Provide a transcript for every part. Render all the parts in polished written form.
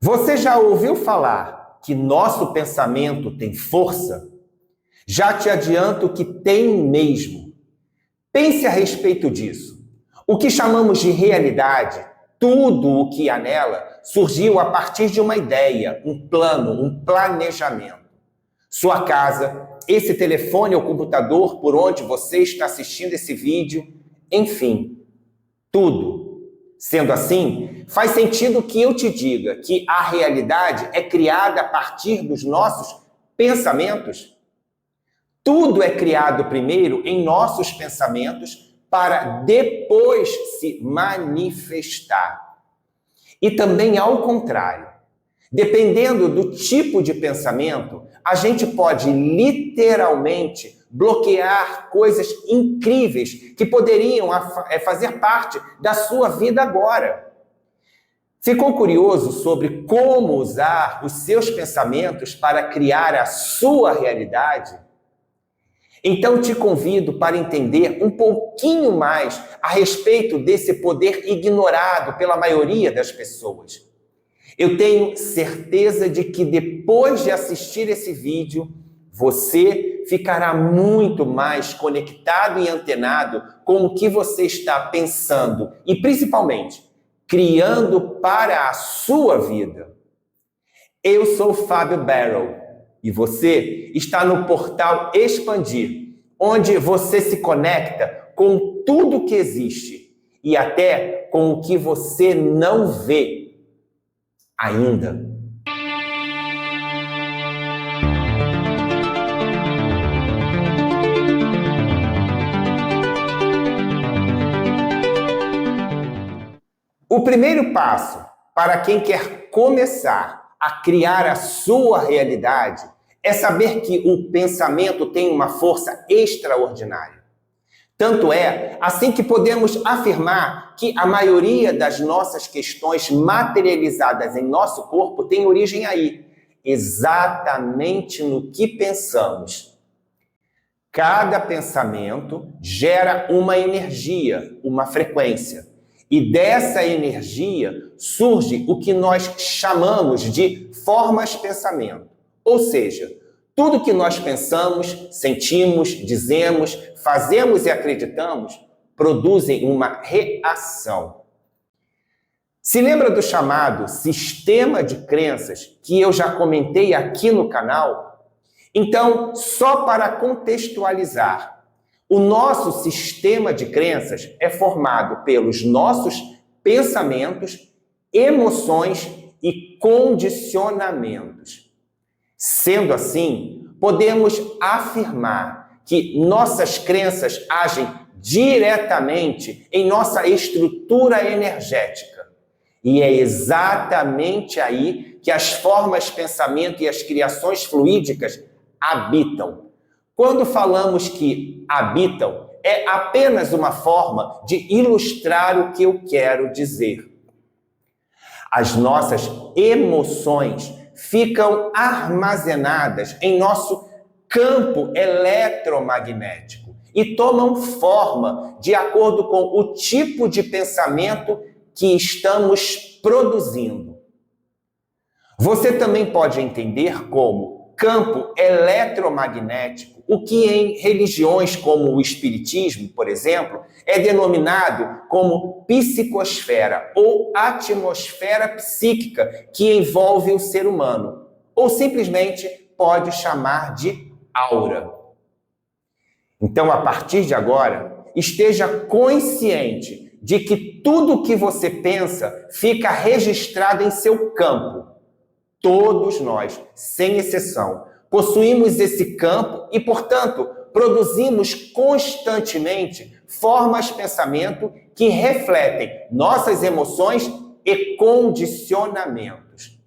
Você já ouviu falar que nosso pensamento tem força? Já te adianto que tem mesmo. Pense a respeito disso. O que chamamos de realidade, tudo o que há nela, surgiu a partir de uma ideia, um plano, um planejamento. Sua casa, esse telefone ou computador por onde você está assistindo esse vídeo, enfim, tudo. Sendo assim, faz sentido que eu te diga que a realidade é criada a partir dos nossos pensamentos? Tudo é criado primeiro em nossos pensamentos para depois se manifestar. E também ao contrário. Dependendo do tipo de pensamento, a gente pode literalmente bloquear coisas incríveis que poderiam fazer parte da sua vida agora. Ficou curioso sobre como usar os seus pensamentos para criar a sua realidade? Então te convido para entender um pouquinho mais a respeito desse poder ignorado pela maioria das pessoas. Eu tenho certeza de que depois de assistir esse vídeo, você ficará muito mais conectado e antenado com o que você está pensando e, principalmente, criando para a sua vida. Eu sou Fábio Barrow e você está no portal Expandir, onde você se conecta com tudo que existe e até com o que você não vê ainda. O primeiro passo para quem quer começar a criar a sua realidade é saber que o pensamento tem uma força extraordinária. Tanto é assim que podemos afirmar que a maioria das nossas questões materializadas em nosso corpo tem origem aí, exatamente no que pensamos. Cada pensamento gera uma energia, uma frequência. E dessa energia surge o que nós chamamos de formas-pensamento. Ou seja, tudo que nós pensamos, sentimos, dizemos, fazemos e acreditamos produzem uma reação. Se lembra do chamado sistema de crenças que eu já comentei aqui no canal? Então, só para contextualizar, o nosso sistema de crenças é formado pelos nossos pensamentos, emoções e condicionamentos. Sendo assim, podemos afirmar que nossas crenças agem diretamente em nossa estrutura energética. E é exatamente aí que as formas pensamento e as criações fluídicas habitam. Quando falamos que habitam, é apenas uma forma de ilustrar o que eu quero dizer. As nossas emoções ficam armazenadas em nosso campo eletromagnético e tomam forma de acordo com o tipo de pensamento que estamos produzindo. Você também pode entender como campo eletromagnético o que em religiões como o Espiritismo, por exemplo, é denominado como psicosfera ou atmosfera psíquica que envolve o ser humano, ou simplesmente pode chamar de aura. Então, a partir de agora, esteja consciente de que tudo o que você pensa fica registrado em seu campo. Todos nós, sem exceção, possuímos esse campo e, portanto, produzimos constantemente formas-pensamento que refletem nossas emoções e condicionamentos.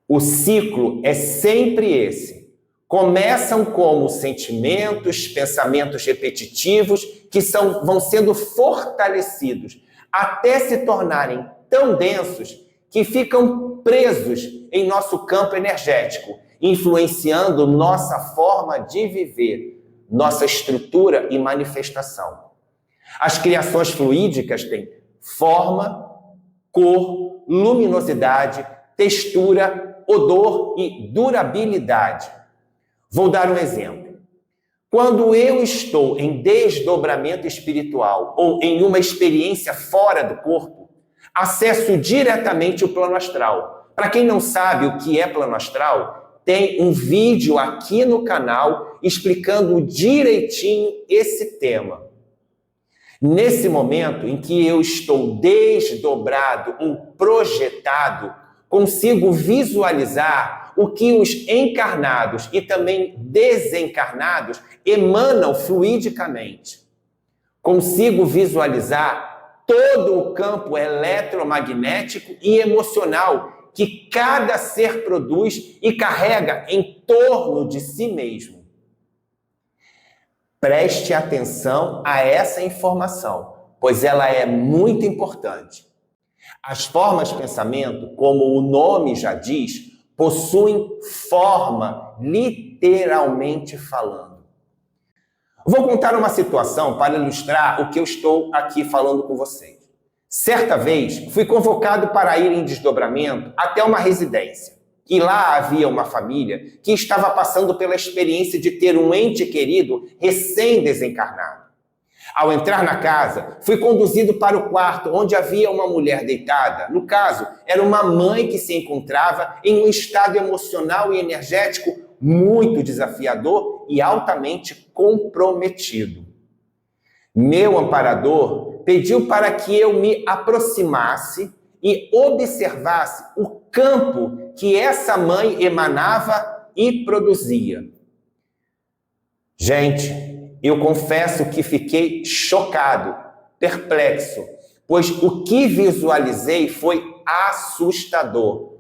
O ciclo é sempre esse. Começam como sentimentos, pensamentos repetitivos que vão sendo fortalecidos até se tornarem tão densos que ficam presos em nosso campo energético, influenciando nossa forma de viver, nossa estrutura e manifestação. As criações fluídicas têm forma, cor, luminosidade, textura, odor e durabilidade. Vou dar um exemplo. Quando eu estou em desdobramento espiritual ou em uma experiência fora do corpo, acesso diretamente o plano astral. Para quem não sabe o que é plano astral, tem um vídeo aqui no canal explicando direitinho esse tema. Nesse momento em que eu estou desdobrado ou projetado, consigo visualizar o que os encarnados e também desencarnados emanam fluidicamente. Consigo visualizar todo o campo eletromagnético e emocional que cada ser produz e carrega em torno de si mesmo. Preste atenção a essa informação, pois ela é muito importante. As formas de pensamento, como o nome já diz, possuem forma, literalmente falando. Vou contar uma situação para ilustrar o que eu estou aqui falando com vocês. Certa vez, fui convocado para ir em desdobramento até uma residência. E lá havia uma família que estava passando pela experiência de ter um ente querido recém-desencarnado. Ao entrar na casa, fui conduzido para o quarto onde havia uma mulher deitada. No caso, era uma mãe que se encontrava em um estado emocional e energético muito desafiador e altamente comprometido. Meu amparador pediu para que eu me aproximasse e observasse o campo que essa mãe emanava e produzia. Gente, eu confesso que fiquei chocado, perplexo, pois o que visualizei foi assustador.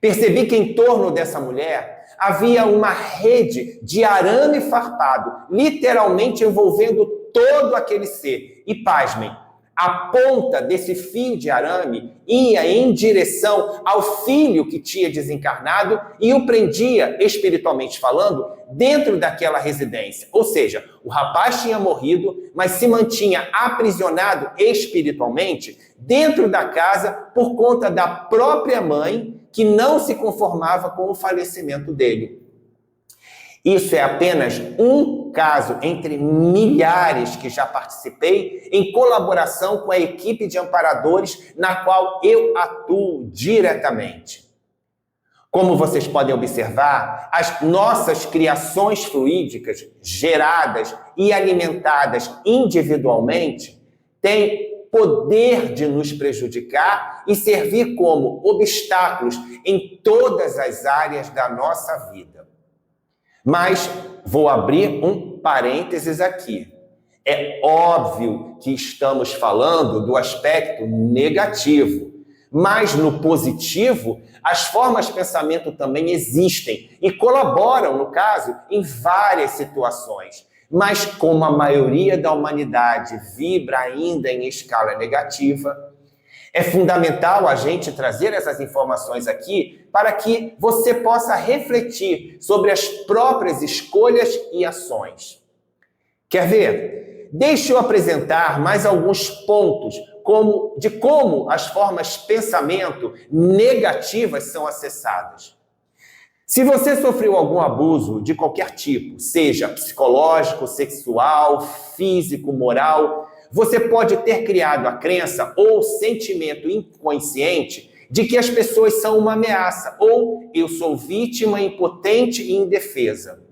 Percebi que em torno dessa mulher havia uma rede de arame farpado, literalmente envolvendo todo aquele ser. E pasmem, a ponta desse fio de arame ia em direção ao filho que tinha desencarnado e o prendia, espiritualmente falando, dentro daquela residência. Ou seja, o rapaz tinha morrido, mas se mantinha aprisionado espiritualmente dentro da casa por conta da própria mãe, que não se conformava com o falecimento dele. Isso é apenas um caso entre milhares que já participei em colaboração com a equipe de amparadores na qual eu atuo diretamente. Como vocês podem observar, as nossas criações fluídicas, geradas e alimentadas individualmente, têm poder de nos prejudicar e servir como obstáculos em todas as áreas da nossa vida. Mas vou abrir um parênteses aqui. É óbvio que estamos falando do aspecto negativo, mas no positivo, as formas de pensamento também existem e colaboram, no caso, em várias situações. Mas como a maioria da humanidade vibra ainda em escala negativa, é fundamental a gente trazer essas informações aqui para que você possa refletir sobre as próprias escolhas e ações. Quer ver? Deixe eu apresentar mais alguns pontos de como as formas de pensamento negativas são acessadas. Se você sofreu algum abuso de qualquer tipo, seja psicológico, sexual, físico, moral, você pode ter criado a crença ou sentimento inconsciente de que as pessoas são uma ameaça, ou eu sou vítima, impotente e indefesa.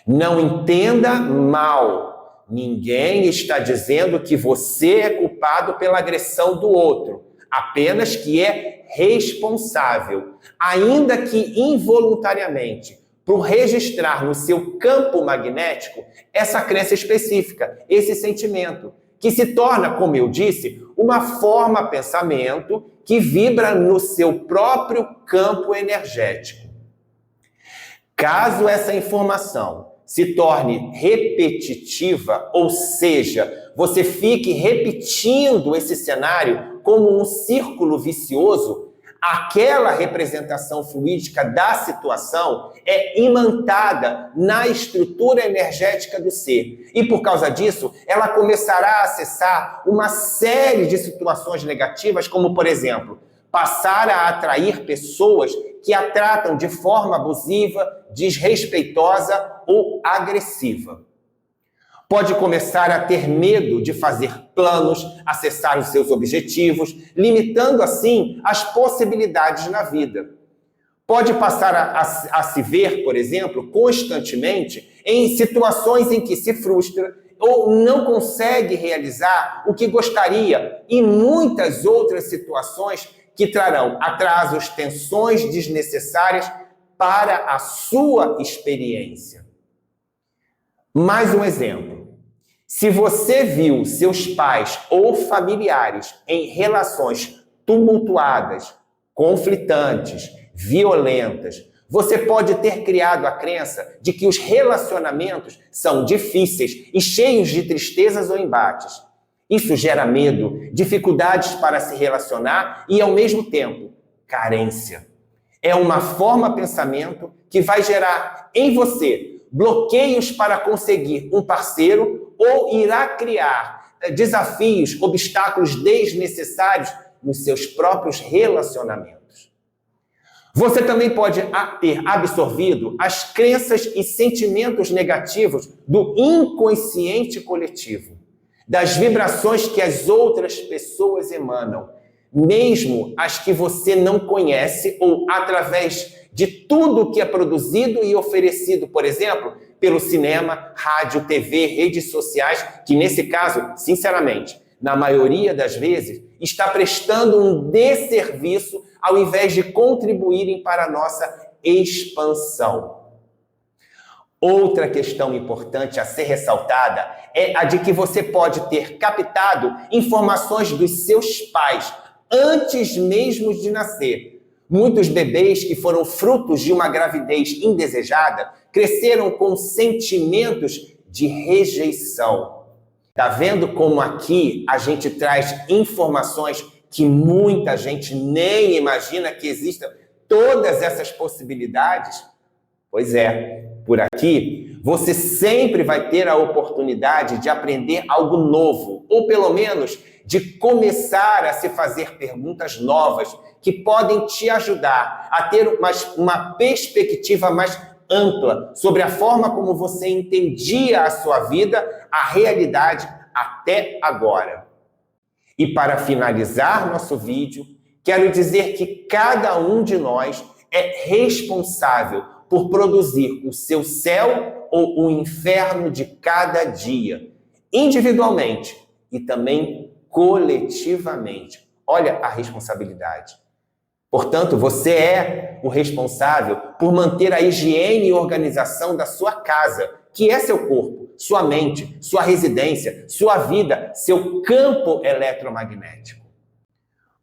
Não entenda mal. Ninguém está dizendo que você é culpado pela agressão do outro, apenas que é responsável, ainda que involuntariamente, por registrar no seu campo magnético essa crença específica, esse sentimento, que se torna, como eu disse, uma forma de pensamento que vibra no seu próprio campo energético. Caso essa informação se torne repetitiva, ou seja, você fique repetindo esse cenário como um círculo vicioso, aquela representação fluídica da situação é imantada na estrutura energética do ser. E por causa disso, ela começará a acessar uma série de situações negativas, como, por exemplo, passar a atrair pessoas que a tratam de forma abusiva, desrespeitosa ou agressiva. Pode começar a ter medo de fazer planos, acessar os seus objetivos, limitando assim as possibilidades na vida. Pode passar a se ver, por exemplo, constantemente em situações em que se frustra ou não consegue realizar o que gostaria e muitas outras situações que trarão atrasos, tensões desnecessárias para a sua experiência. Mais um exemplo. Se você viu seus pais ou familiares em relações tumultuadas, conflitantes, violentas, você pode ter criado a crença de que os relacionamentos são difíceis e cheios de tristezas ou embates. Isso gera medo, dificuldades para se relacionar e, ao mesmo tempo, carência. É uma forma de pensamento que vai gerar em você bloqueios para conseguir um parceiro ou irá criar desafios, obstáculos desnecessários nos seus próprios relacionamentos. Você também pode ter absorvido as crenças e sentimentos negativos do inconsciente coletivo, das vibrações que as outras pessoas emanam, mesmo as que você não conhece ou através de tudo que é produzido e oferecido, por exemplo, pelo cinema, rádio, TV, redes sociais, que nesse caso, sinceramente, na maioria das vezes, está prestando um desserviço ao invés de contribuírem para a nossa expansão. Outra questão importante a ser ressaltada é a de que você pode ter captado informações dos seus pais antes mesmo de nascer. Muitos bebês que foram frutos de uma gravidez indesejada cresceram com sentimentos de rejeição. Tá vendo como aqui a gente traz informações que muita gente nem imagina que existam todas essas possibilidades? Pois é, por aqui você sempre vai ter a oportunidade de aprender algo novo, ou pelo menos de começar a se fazer perguntas novas que podem te ajudar a ter uma perspectiva mais ampla sobre a forma como você entendia a sua vida, a realidade até agora. E para finalizar nosso vídeo, quero dizer que cada um de nós é responsável por produzir o seu céu ou o inferno de cada dia, individualmente e também coletivamente. Olha a responsabilidade. Portanto, você é o responsável por manter a higiene e organização da sua casa, que é seu corpo, sua mente, sua residência, sua vida, seu campo eletromagnético.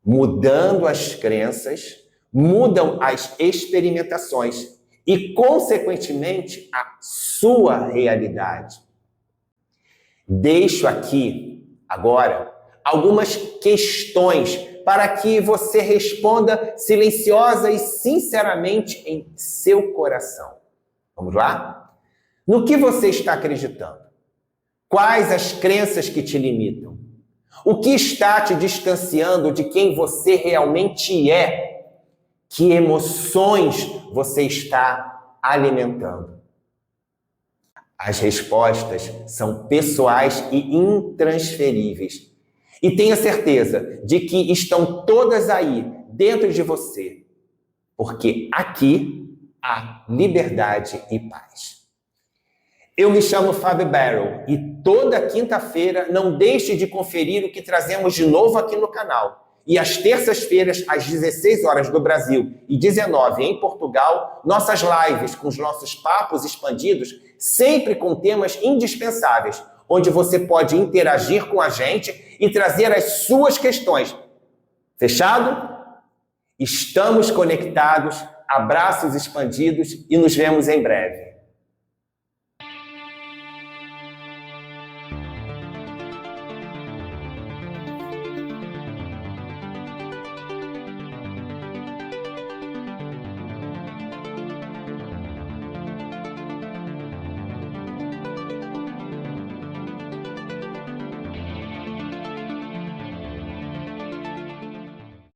Mudando as crenças, mudam as experimentações e, consequentemente, a sua realidade. Deixo aqui, agora, algumas questões para que você responda silenciosa e sinceramente em seu coração. Vamos lá? No que você está acreditando? Quais as crenças que te limitam? O que está te distanciando de quem você realmente é? Que emoções você está alimentando? As respostas são pessoais e intransferíveis. E tenha certeza de que estão todas aí, dentro de você. Porque aqui há liberdade e paz. Eu me chamo Fábio Barrow e toda quinta-feira não deixe de conferir o que trazemos de novo aqui no canal. E às terças-feiras, às 16 horas do Brasil e 19 em Portugal, nossas lives com os nossos papos expandidos, sempre com temas indispensáveis, onde você pode interagir com a gente e trazer as suas questões. Fechado? Estamos conectados, abraços expandidos e nos vemos em breve.